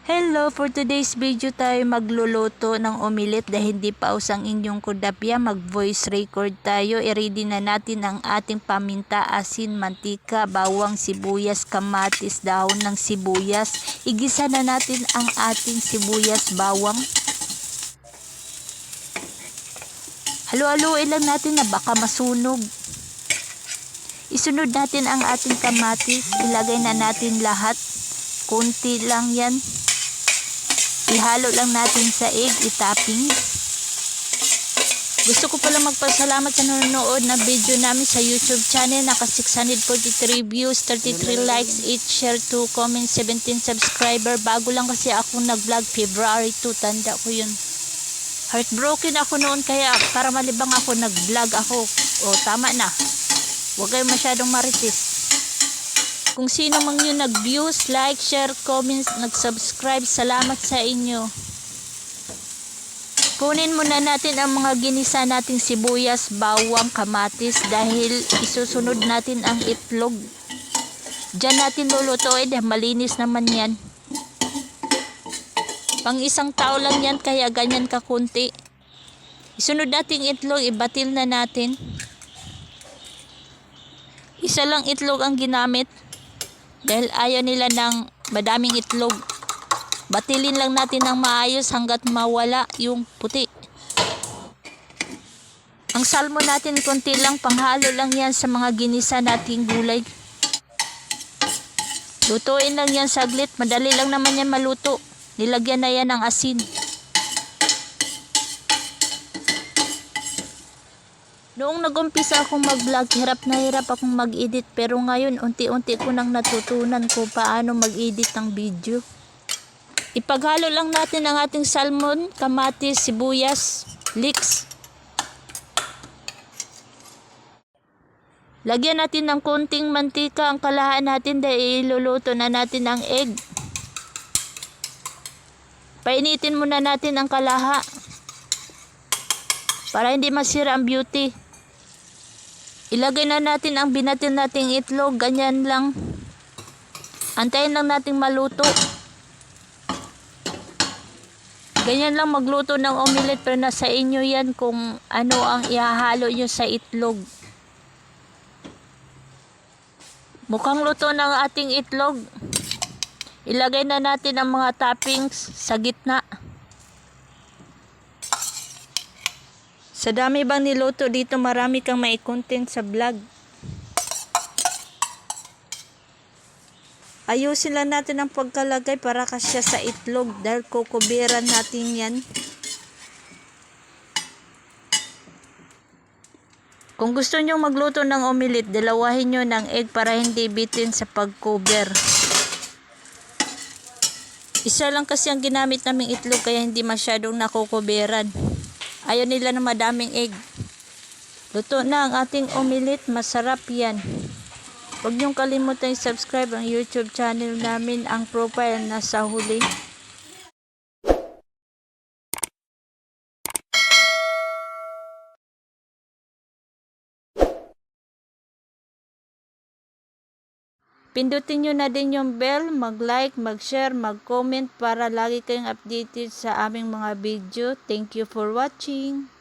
Hello, for today's video tayo magluluto ng omelet dahil hindi pa usang inyong kudapya. Mag-voice record tayo. I-ready na natin ang ating paminta, asin, mantika, bawang, sibuyas, kamatis, dahon ng sibuyas. Igisa na natin ang ating sibuyas, bawang. Halu-haluin lang natin na baka masunog. Isunod natin ang ating kamatis. Ilagay na natin lahat. Kunti lang yan. Ihalo lang natin sa egg, itapping. Gusto ko pala magpasalamat sa nanonood na video namin sa YouTube channel. Naka 643 views, 33 likes, 8 share, 2 comments, 17 subscriber. Bago lang kasi ako nag-vlog February 2, tanda ko yun. Heartbroken ako noon kaya para malibang ako nag-vlog ako. O tama na. Huwag kayo masyadong maritis. Kung sino mang yun nag-views, like, share, comments, nag-subscribe, salamat sa inyo. Kunin muna natin ang mga ginisa nating sibuyas, bawang, kamatis dahil isusunod natin ang itlog. Diyan natin lulutuin dahil malinis naman yan. Pang isang tao lang yan kaya ganyan kakunti. Isunod natin itlog, ibatil na natin. Isa lang itlog ang ginamit. Dahil ayaw nila ng madaming itlog. Batilin lang natin ng maayos hanggat mawala yung puti. Ang salmo natin konti lang, panghalo lang yan sa mga ginisa nating gulay. Lutuin lang yan saglit, madali lang naman yan maluto. Nilagyan na yan ng asin. Noong nag-umpisa akong mag-vlog, hirap akong mag-edit pero ngayon unti-unti ko nang natutunan ko paano mag-edit ng video. Ipaghalo lang natin ang ating salmon, kamatis, sibuyas, leeks. Lagyan natin ng konting mantika ang kalahaan natin dahil iluluto na natin ang egg. Painitin muna natin ang kalaha para hindi masira ang beauty. Ilagay na natin ang binatil nating itlog, ganyan lang. Antayin lang nating maluto. Ganyan lang magluto ng omelet pero nasa inyo yan kung ano ang ihahalo nyo sa itlog. Mukhang luto ng ating itlog. Ilagay na natin ang mga toppings sa gitna. Sa dami bang niluto dito, marami kang mai-content sa vlog. Ayusin lang natin ang pagkalagay para kasya sa itlog dahil kukubiran natin yan. Kung gusto nyo magluto ng omelet, dalawahin nyo ng egg para hindi bitin sa pag-cover. Isa lang kasi ang ginamit naming itlog kaya hindi masyadong nakukuberan. Ayaw nila ng madaming egg. Luto na ang ating omelet. Masarap yan. Huwag niyong kalimutan i-subscribe ang YouTube channel namin. Ang profile nasa huli. Pindutin nyo na din yung bell, mag-like, mag-share, mag-comment para lagi kayong updated sa aming mga video. Thank you for watching.